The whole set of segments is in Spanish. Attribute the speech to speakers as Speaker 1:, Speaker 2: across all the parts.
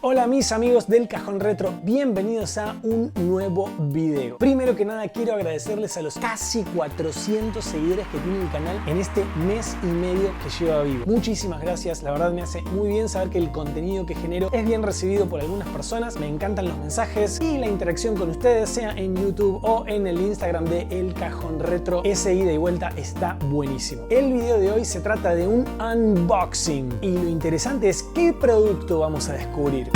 Speaker 1: Hola mis amigos del Cajón Retro, bienvenidos a un nuevo video. Primero que nada quiero agradecerles a los casi 400 seguidores que tiene el canal en este mes y medio que lleva vivo. Muchísimas gracias, la verdad me hace muy bien saber que el contenido que genero es bien recibido por algunas personas. Me encantan los mensajes y la interacción con ustedes, sea en YouTube o en el Instagram de El Cajón Retro. Ese ida y vuelta está buenísimo. El video de hoy se trata de un unboxing y lo interesante es qué producto vamos a descubrir.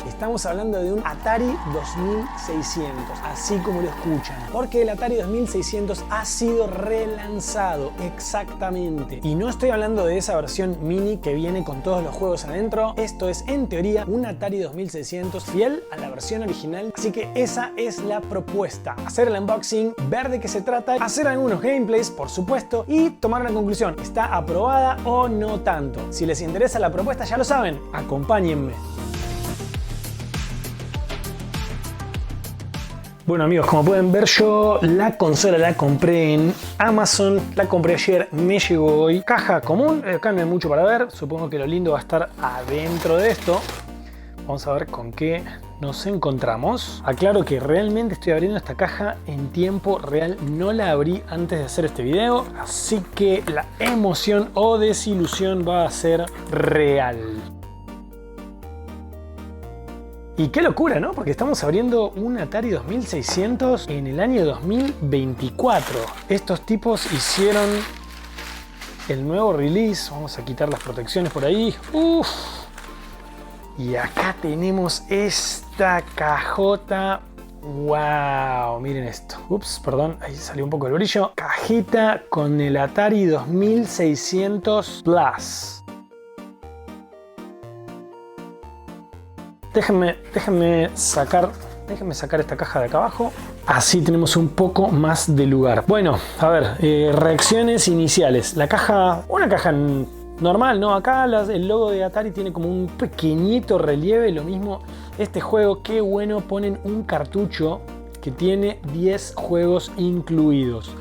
Speaker 1: Estamos hablando de un Atari 2600, así como lo escuchan, porque el Atari 2600 ha sido relanzado, exactamente. Y no estoy hablando de esa versión mini que viene con todos los juegos adentro. Esto es, en teoría, un Atari 2600 fiel a la versión original. Así que esa es la propuesta. Hacer el unboxing, ver de qué se trata, hacer algunos gameplays, por supuesto, y tomar una conclusión. ¿Está aprobada o no tanto? Si les interesa la propuesta, ya lo saben, acompáñenme. Bueno amigos, como pueden ver, yo la consola la compré en Amazon, la compré ayer, me llegó hoy. Caja común, acá no hay mucho para ver, supongo que lo lindo va a estar adentro de esto. Vamos a ver con qué nos encontramos. Aclaro que realmente estoy abriendo esta caja en tiempo real, no la abrí antes de hacer este video, así que la emoción o desilusión va a ser real. Y qué locura, ¿no? Porque estamos abriendo un Atari 2600 en el año 2024. Estos tipos hicieron el nuevo release. Vamos a quitar las protecciones por ahí. ¡Uf! Y acá tenemos esta cajota. ¡Wow! Miren esto. Ups, perdón, ahí salió un poco el brillo. Cajita con el Atari 2600 Plus. Déjenme sacar esta caja de acá abajo. Así tenemos un poco más de lugar. Bueno, a ver, reacciones iniciales. La caja, una caja normal, ¿no? Acá el logo de Atari tiene como un pequeñito relieve. Lo mismo este juego, qué bueno, ponen un cartucho que tiene 10 juegos incluidos.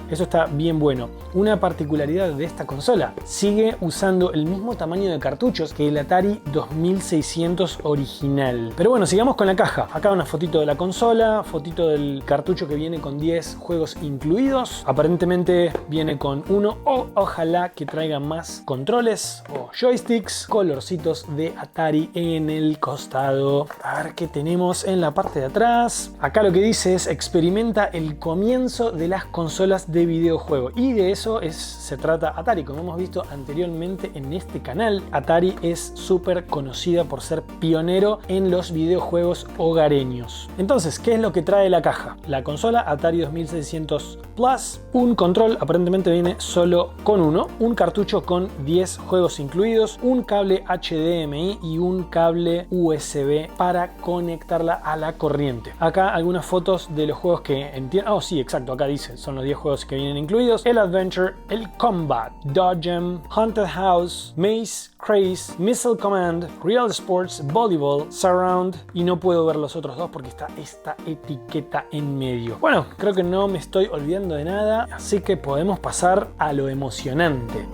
Speaker 1: Eso está bien bueno. Una particularidad de esta consola, sigue usando el mismo tamaño de cartuchos que el Atari 2600 original. Pero bueno, sigamos con la caja. Acá una fotito de la consola, fotito del cartucho que viene con 10 juegos incluidos. Aparentemente viene con uno o ojalá que traiga más controles o joysticks, colorcitos de Atari en el costado. A ver qué tenemos en la parte de atrás. Acá lo que dice es experimenta el comienzo de las consolas de videojuego, y de eso se trata Atari. Como hemos visto anteriormente en este canal, Atari es súper conocida por ser pionero en los videojuegos hogareños. Entonces, ¿qué es lo que trae la caja? La consola Atari 2600 Plus, un control, aparentemente viene solo con uno, un cartucho con 10 juegos incluidos, un cable HDMI y un cable USB para conectarla a la corriente. Acá algunas fotos de los juegos que entiendo. Oh sí, exacto, acá dice, son los 10 juegos que vienen incluidos: el Adventure, el Combat, Dodgem, Haunted House, Maze, Craze, Missile Command, Real Sports, Volleyball, Surround, y no puedo ver los otros dos porque está esta etiqueta en medio. Bueno, creo que no me estoy olvidando de nada, así que podemos pasar a lo emocionante.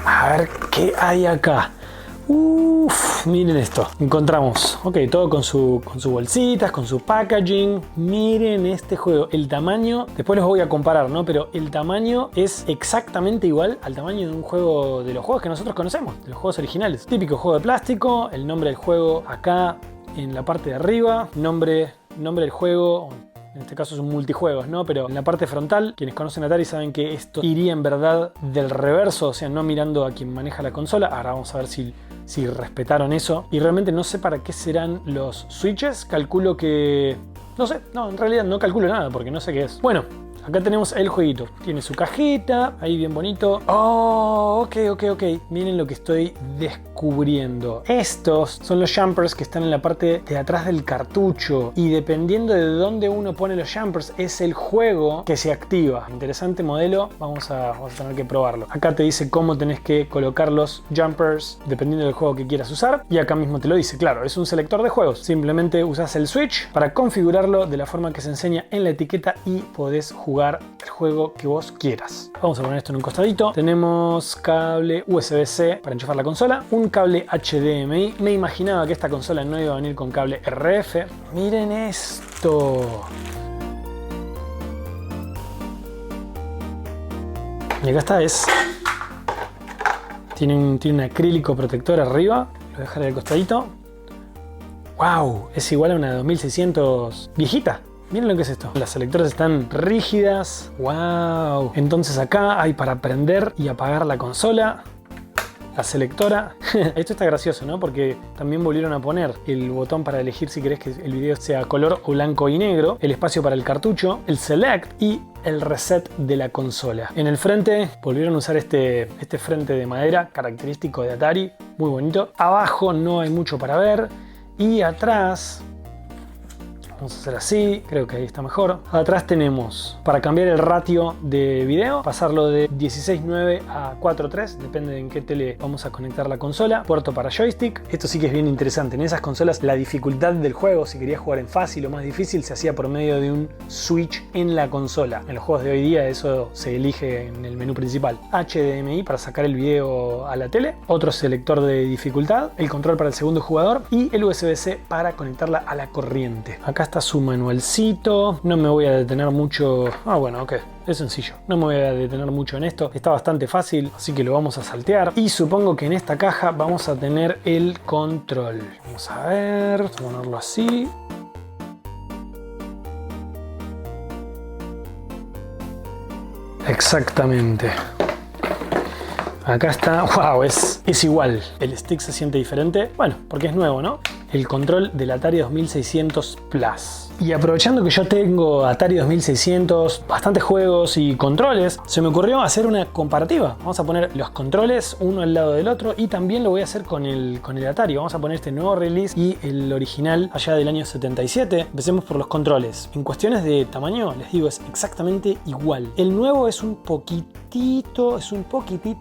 Speaker 1: A ver qué hay acá. Uf, miren esto. Encontramos, ok, todo con sus bolsitas, con su packaging. Miren este juego. El tamaño, después los voy a comparar, ¿no? Pero el tamaño es exactamente igual al tamaño de un juego, de los juegos que nosotros conocemos, de los juegos originales. Típico juego de plástico, el nombre del juego acá en la parte de arriba, nombre del juego. En este caso es un multijuegos, ¿no? Pero en la parte frontal, quienes conocen Atari saben que esto iría en verdad del reverso, o sea, no mirando a quien maneja la consola. Ahora vamos a ver si respetaron eso. Y realmente no sé para qué serán los switches. Calculo que... no sé, no, en realidad no calculo nada porque no sé qué es. Bueno, Acá tenemos el jueguito. Tiene su cajita, ahí bien bonito. Oh, ok. Miren lo que estoy descubriendo. Estos son los jumpers que están en la parte de atrás del cartucho. Y dependiendo de dónde uno pone los jumpers, es el juego que se activa. Interesante modelo. Vamos a tener que probarlo. Acá te dice cómo tenés que colocar los jumpers dependiendo del juego que quieras usar. Y acá mismo te lo dice. Claro, es un selector de juegos. Simplemente usas el switch para configurarlo de la forma que se enseña en la etiqueta y podés jugar el juego que vos quieras. Vamos a poner esto en un costadito. Tenemos cable USB-C para enchufar la consola, un cable HDMI. Me imaginaba que esta consola no iba a venir con cable RF. Miren esto. Y acá está, tiene un acrílico protector arriba. Lo voy a dejar al costadito. ¡Wow! Es igual a una 2600 viejita. Miren lo que es esto. Las selectoras están rígidas. ¡Wow! Entonces acá hay para prender y apagar la consola. La selectora. Esto está gracioso, ¿no? Porque también volvieron a poner el botón para elegir si querés que el video sea color o blanco y negro, el espacio para el cartucho, el select y el reset de la consola. En el frente volvieron a usar este frente de madera característico de Atari, muy bonito. Abajo no hay mucho para ver y atrás vamos a hacer así, creo que ahí está mejor. Atrás tenemos para cambiar el ratio de video, pasarlo de 16:9 a 4:3, depende de en qué tele vamos a conectar la consola. Puerto para joystick, esto sí que es bien interesante. En esas consolas la dificultad del juego, si querías jugar en fácil o más difícil, se hacía por medio de un switch en la consola. En los juegos de hoy día eso se elige en el menú principal. HDMI para sacar el video a la tele, otro selector de dificultad, el control para el segundo jugador y el USB-C para conectarla a la corriente. Acá está su manualcito. No me voy a detener mucho. Bueno, ok. Es sencillo. No me voy a detener mucho en esto. Está bastante fácil, así que lo vamos a saltear. Y supongo que en esta caja vamos a tener el control. Vamos a ver. Vamos a ponerlo así. Exactamente. Acá está. ¡Wow! Es igual. El stick se siente diferente. Bueno, porque es nuevo, ¿no? El control del Atari 2600 Plus. Y aprovechando que yo tengo Atari 2600, bastantes juegos y controles, se me ocurrió hacer una comparativa. Vamos a poner los controles uno al lado del otro y también lo voy a hacer con el Atari. Vamos a poner este nuevo release y el original allá del año 77. Empecemos por los controles. En cuestiones de tamaño, les digo, es exactamente igual. El nuevo es un poquitito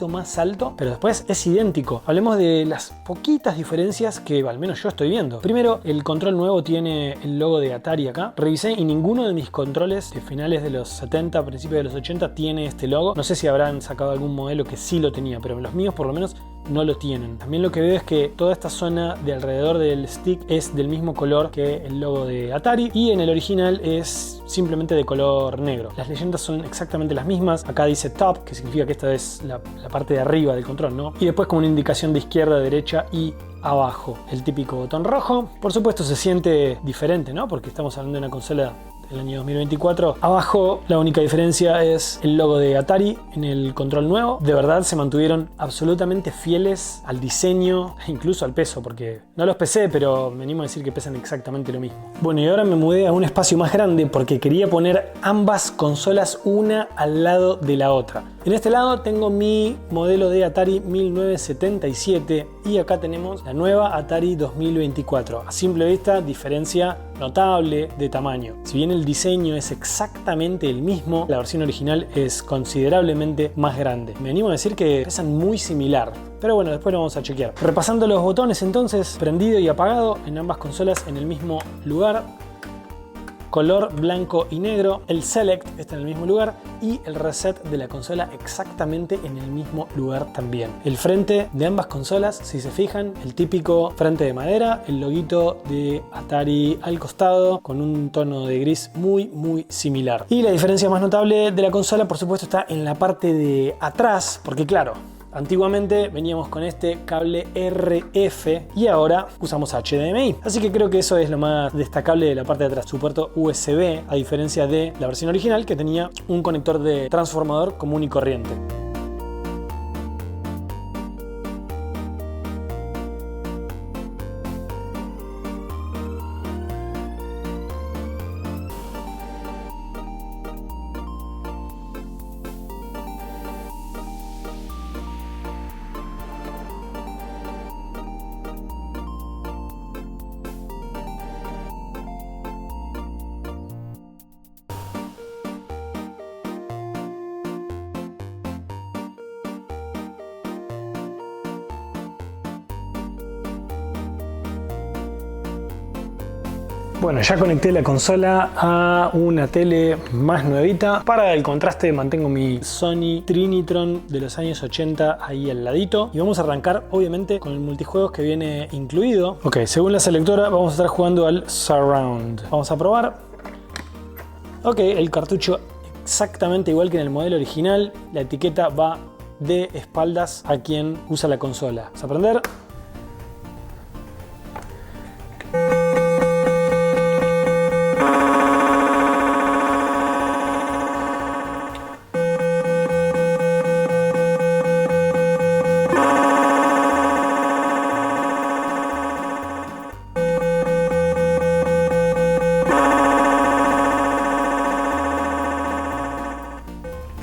Speaker 1: más alto, pero después es idéntico. Hablemos de las poquitas diferencias que al menos yo estoy viendo. Primero, el control nuevo tiene el logo de Atari acá. Revisé y ninguno de mis controles de finales de los 70, principios de los 80 tiene este logo. No sé si habrán sacado algún modelo que sí lo tenía, pero los míos por lo menos no lo tienen. También lo que veo es que toda esta zona de alrededor del stick es del mismo color que el logo de Atari y en el original es simplemente de color negro. Las leyendas son exactamente las mismas. Acá dice top, que significa que esta es la parte de arriba del control, ¿no? Y después como una indicación de izquierda, derecha y abajo. El típico botón rojo. Por supuesto se siente diferente, ¿no? Porque estamos hablando de una consola del año 2024. Abajo la única diferencia es el logo de Atari en el control nuevo. De verdad se mantuvieron absolutamente fieles al diseño e incluso al peso, porque no los pesé, pero me animo a decir que pesan exactamente lo mismo. Bueno, y ahora me mudé a un espacio más grande porque quería poner ambas consolas una al lado de la otra. En este lado tengo mi modelo de Atari 1977 y acá tenemos la nueva Atari 2024. A simple vista, diferencia notable de tamaño. Si bien el diseño es exactamente el mismo, la versión original es considerablemente más grande. Me animo a decir que pesan muy similar, pero bueno, después lo vamos a chequear. Repasando los botones entonces, prendido y apagado en ambas consolas en el mismo lugar. Color blanco y negro, el select está en el mismo lugar y el reset de la consola exactamente en el mismo lugar también. El frente de ambas consolas, si se fijan, el típico frente de madera, el loguito de Atari al costado con un tono de gris muy similar. Y la diferencia más notable de la consola, por supuesto, está en la parte de atrás, porque claro, antiguamente veníamos con este cable RF y ahora usamos HDMI. Así que creo que eso es lo más destacable de la parte de atrás. Su puerto USB, a diferencia de la versión original que tenía un conector de transformador común y corriente. Bueno, ya conecté la consola a una tele más nuevita. Para el contraste mantengo mi Sony Trinitron de los años 80 ahí al ladito. Y vamos a arrancar obviamente con el multijuegos que viene incluido. Ok, según la selectora vamos a estar jugando al Surround. Vamos a probar. Ok, el cartucho exactamente igual que en el modelo original. La etiqueta va de espaldas a quien usa la consola. Vamos a prender.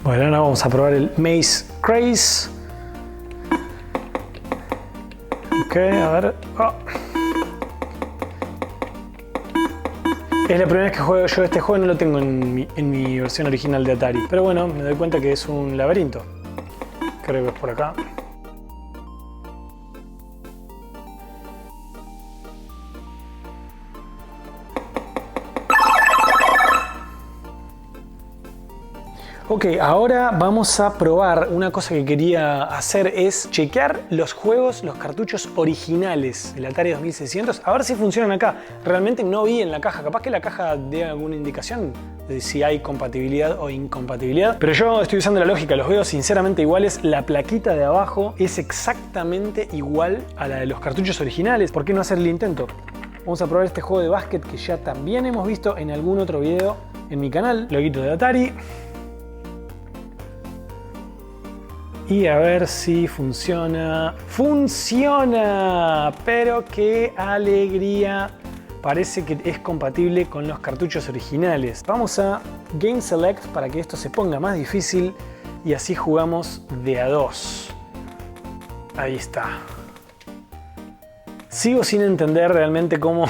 Speaker 1: Bueno, ahora vamos a probar el Maze Craze. Ok, a ver. Oh. Es la primera vez que juego yo este juego, no lo tengo en mi versión original de Atari. Pero bueno, me doy cuenta que es un laberinto. Creo que es por acá. Ok, ahora vamos a probar una cosa que quería hacer, es chequear los juegos, los cartuchos originales del Atari 2600, a ver si funcionan acá. Realmente no vi en la caja, capaz que la caja dé alguna indicación de si hay compatibilidad o incompatibilidad, pero yo estoy usando la lógica, los veo sinceramente iguales. La plaquita de abajo es exactamente igual a la de los cartuchos originales. ¿Por qué no hacer el intento? Vamos a probar este juego de básquet que ya también hemos visto en algún otro video en mi canal, loguito de Atari. Y a ver si funciona. ¡Funciona! Pero qué alegría. Parece que es compatible con los cartuchos originales. Vamos a Game Select para que esto se ponga más difícil y así jugamos de a dos. Ahí está. Sigo sin entender realmente cómo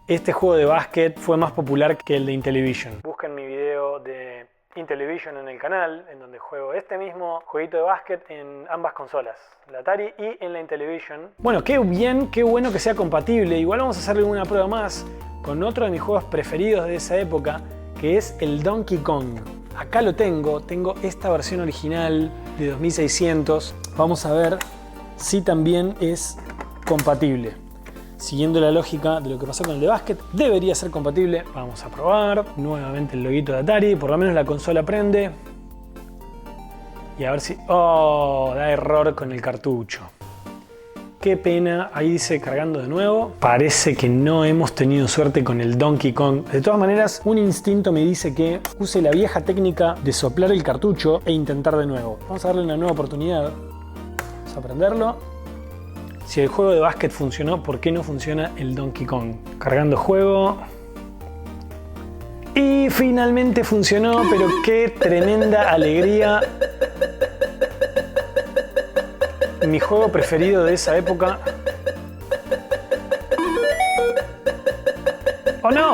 Speaker 1: este juego de básquet fue más popular que el de Intellivision. Busquen mi video de Intellivision en el canal, en donde juego este mismo jueguito de básquet en ambas consolas, la Atari y en la Intellivision. Bueno, qué bien, qué bueno que sea compatible. Igual vamos a hacerle una prueba más con otro de mis juegos preferidos de esa época, que es el Donkey Kong. Acá lo tengo esta versión original de 2600. Vamos a ver si también es compatible. Siguiendo la lógica de lo que pasó con el de básquet, debería ser compatible. Vamos a probar nuevamente el loguito de Atari. Por lo menos la consola prende. Y a ver si... ¡Oh! Da error con el cartucho. Qué pena. Ahí dice cargando de nuevo. Parece que no hemos tenido suerte con el Donkey Kong. De todas maneras, un instinto me dice que use la vieja técnica de soplar el cartucho e intentar de nuevo. Vamos a darle una nueva oportunidad. Vamos a prenderlo. Si el juego de básquet funcionó, ¿por qué no funciona el Donkey Kong? Cargando juego. Y finalmente funcionó, pero qué tremenda alegría. Mi juego preferido de esa época. ¡Oh no!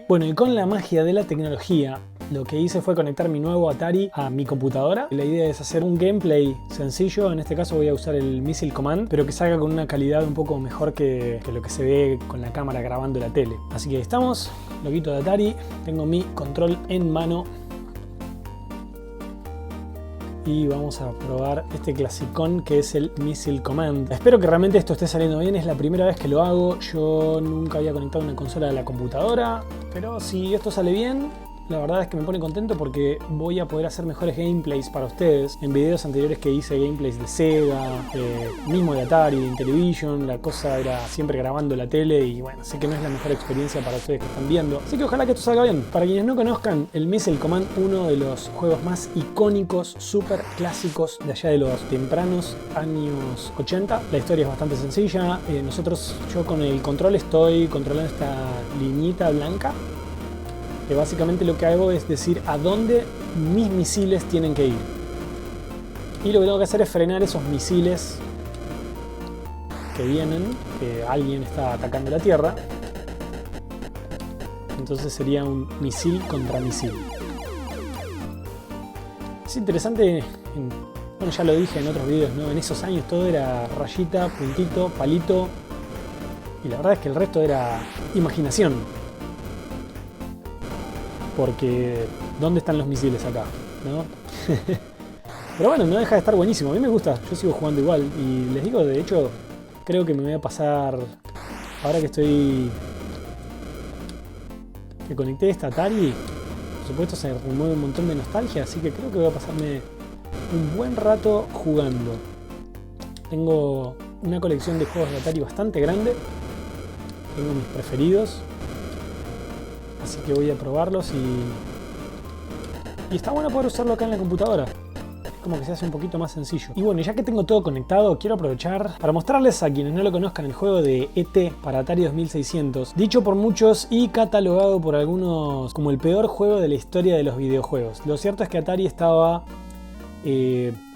Speaker 1: Bueno, y con la magia de la tecnología, lo que hice fue conectar mi nuevo Atari a mi computadora. La idea es hacer un gameplay sencillo. En este caso voy a usar el Missile Command, pero que salga con una calidad un poco mejor que lo que se ve con la cámara grabando la tele. Así que estamos, loguito de Atari, tengo mi control en mano. Y vamos a probar este clasicón que es el Missile Command. Espero que realmente esto esté saliendo bien, es la primera vez que lo hago. Yo nunca había conectado una consola a la computadora, pero si esto sale bien, la verdad es que me pone contento porque voy a poder hacer mejores gameplays para ustedes. En videos anteriores que hice gameplays de Sega, mismo de Atari, de Intellivision, la cosa era siempre grabando la tele y bueno, sé que no es la mejor experiencia para ustedes que están viendo. Así que ojalá que esto salga bien. Para quienes no conozcan, el Missile Command, uno de los juegos más icónicos, súper clásicos de allá de los tempranos años 80. La historia es bastante sencilla. Yo con el control estoy controlando esta liñita blanca, que básicamente lo que hago es decir a dónde mis misiles tienen que ir. Y lo que tengo que hacer es frenar esos misiles que vienen, que alguien está atacando la Tierra. Entonces sería un misil contra misil. Es interesante, bueno, ya lo dije en otros videos, ¿no? En esos años todo era rayita, puntito, palito. Y la verdad es que el resto era imaginación. Porque, ¿dónde están los misiles acá? ¿No? Pero bueno, no deja de estar buenísimo. A mí me gusta, yo sigo jugando igual. Y les digo, de hecho, creo que me voy a pasar... Ahora que conecté esta Atari, por supuesto se remueve un montón de nostalgia, así que creo que voy a pasarme un buen rato jugando. Tengo una colección de juegos de Atari bastante grande. Tengo mis preferidos. Así que voy a probarlos y está bueno poder usarlo acá en la computadora. Es como que se hace un poquito más sencillo. Y bueno, ya que tengo todo conectado, quiero aprovechar para mostrarles a quienes no lo conozcan el juego de ET para Atari 2600. Dicho por muchos y catalogado por algunos como el peor juego de la historia de los videojuegos. Lo cierto es que Atari estaba...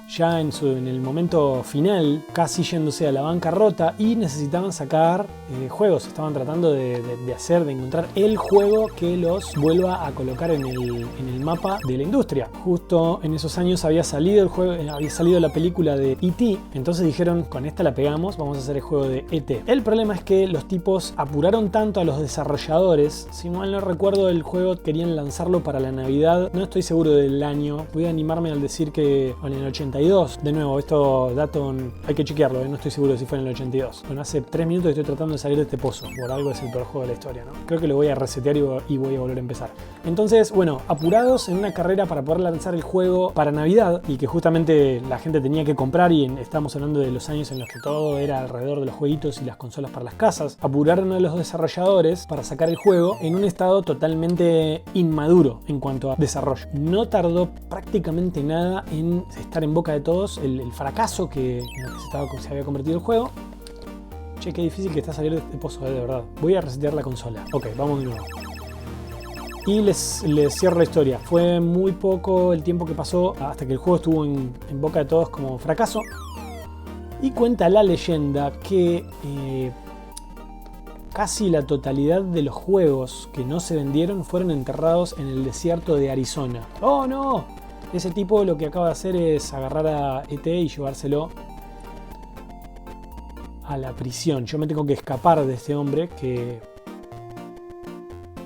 Speaker 1: ya en el momento final, casi yéndose a la bancarrota y necesitaban sacar juegos. Estaban tratando de encontrar el juego que los vuelva a colocar en el mapa de la industria. Justo en esos años había salido el juego, había salido la película de E.T. Entonces dijeron, con esta la pegamos, vamos a hacer el juego de E.T. El problema es que los tipos apuraron tanto a los desarrolladores. Si mal no recuerdo, el juego querían lanzarlo para la Navidad. No estoy seguro del año. Voy a animarme al decir que en el 82. De nuevo, esto dato hay que chequearlo, no estoy seguro si fue en el 82. Bueno, hace 3 minutos estoy tratando de salir de este pozo. Por algo es el peor juego de la historia, ¿no? Creo que lo voy a resetear y voy a volver a empezar. Entonces, bueno, apurados en una carrera para poder lanzar el juego para Navidad y que justamente la gente tenía que comprar, y estamos hablando de los años en los que todo era alrededor de los jueguitos y las consolas para las casas. Apuraron a los desarrolladores para sacar el juego en un estado totalmente inmaduro en cuanto a desarrollo. No tardó prácticamente nada en estar en boca de todos el fracaso en lo que se había convertido el juego. Che, qué difícil que está salir de este pozo, de verdad. Voy a resetear la consola. Ok, vamos de nuevo. Y les cierro la historia. Fue muy poco el tiempo que pasó hasta que el juego estuvo en boca de todos como fracaso. Y cuenta la leyenda que casi la totalidad de los juegos que no se vendieron fueron enterrados en el desierto de Arizona. ¡Oh, no! Ese tipo lo que acaba de hacer es agarrar a ET y llevárselo a la prisión. Yo me tengo que escapar de este hombre que,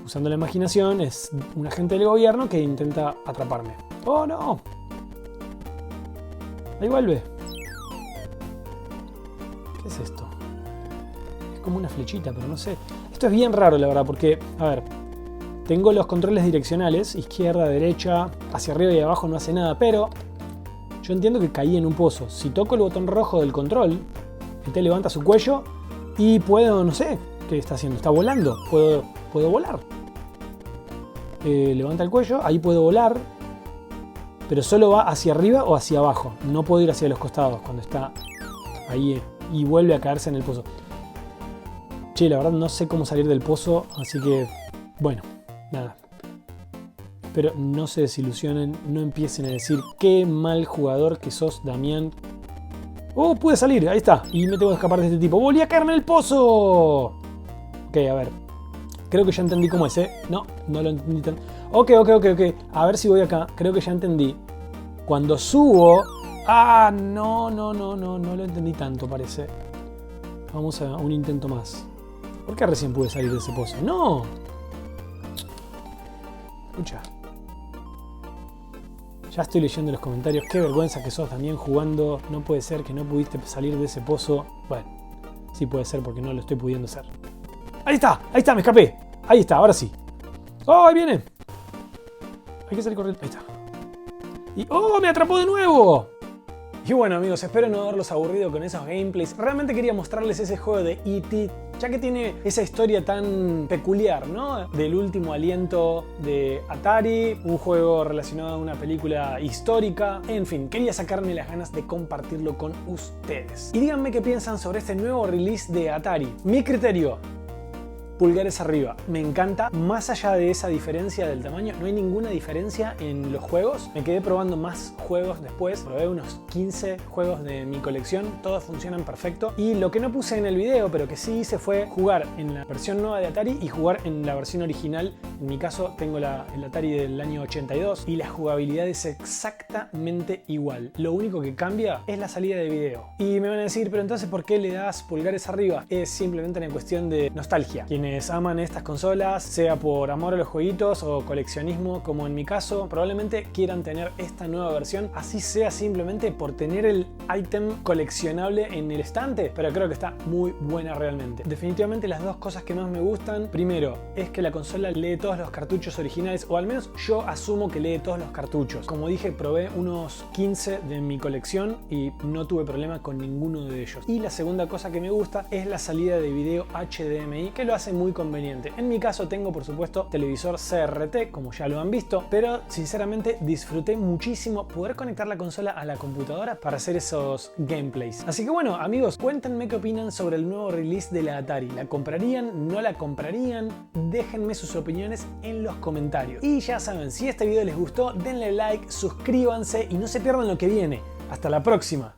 Speaker 1: usando la imaginación, es un agente del gobierno que intenta atraparme. ¡Oh, no! Ahí vuelve. ¿Qué es esto? Es como una flechita, pero no sé. Esto es bien raro, la verdad, porque, a ver... Tengo los controles direccionales, izquierda, derecha, hacia arriba y abajo no hace nada, pero yo entiendo que caí en un pozo. Si toco el botón rojo del control, ET levanta su cuello y puedo, no sé, ¿qué está haciendo? Está volando, puedo volar. Levanta el cuello, ahí puedo volar, pero solo va hacia arriba o hacia abajo. No puedo ir hacia los costados cuando está ahí y vuelve a caerse en el pozo. Che, la verdad no sé cómo salir del pozo, así que, bueno. Nada. Pero no se desilusionen, no empiecen a decir qué mal jugador que sos, Damián. ¡Oh, pude salir! Ahí está. Y me tengo que escapar de este tipo. ¡Volví a caerme en el pozo! Ok, a ver. Creo que ya entendí cómo es, ¿eh? No lo entendí tan... Ok. A ver si voy acá. Creo que ya entendí. Cuando subo... ¡Ah! No lo entendí tanto, parece. Vamos a un intento más. ¿Por qué recién pude salir de ese pozo? ¡No! Escucha. Ya estoy leyendo los comentarios. Qué vergüenza que sos también jugando. No puede ser que no pudiste salir de ese pozo. Bueno, sí puede ser porque no lo estoy pudiendo hacer. Ahí está, me escapé. Ahí está, ahora sí. ¡Oh, ahí viene! Hay que salir corriendo. Ahí está. Y ¡oh, me atrapó de nuevo! Y bueno, amigos, espero no haberlos aburrido con esos gameplays. Realmente quería mostrarles ese juego de E.T., ya que tiene esa historia tan peculiar, ¿no? Del último aliento de Atari, un juego relacionado a una película histórica. En fin, quería sacarme las ganas de compartirlo con ustedes. Y díganme qué piensan sobre este nuevo release de Atari. Mi criterio: pulgares arriba. Me encanta. Más allá de esa diferencia del tamaño, no hay ninguna diferencia en los juegos. Me quedé probando más juegos después. Probé unos 15 juegos de mi colección. Todos funcionan perfecto. Y lo que no puse en el video, pero que sí hice, fue jugar en la versión nueva de Atari y jugar en la versión original. En mi caso tengo el Atari del año 82 y la jugabilidad es exactamente igual. Lo único que cambia es la salida de video. Y me van a decir, pero entonces ¿por qué le das pulgares arriba? Es simplemente una cuestión de nostalgia. Quienes aman estas consolas, sea por amor a los jueguitos o coleccionismo como en mi caso, probablemente quieran tener esta nueva versión, así sea simplemente por tener el ítem coleccionable en el estante, pero creo que está muy buena realmente. Definitivamente las dos cosas que más me gustan, primero, es que la consola lee todos los cartuchos originales, o al menos yo asumo que lee todos los cartuchos. Como dije, probé unos 15 de mi colección y no tuve problema con ninguno de ellos. Y la segunda cosa que me gusta es la salida de video HDMI, que lo hace muy conveniente. En mi caso tengo, por supuesto, televisor CRT, como ya lo han visto, pero sinceramente disfruté muchísimo poder conectar la consola a la computadora para hacer esos gameplays. Así que bueno, amigos, cuéntenme qué opinan sobre el nuevo release de la Atari. ¿La comprarían? ¿No la comprarían? Déjenme sus opiniones en los comentarios. Y ya saben, si este video les gustó, denle like, suscríbanse y no se pierdan lo que viene. Hasta la próxima.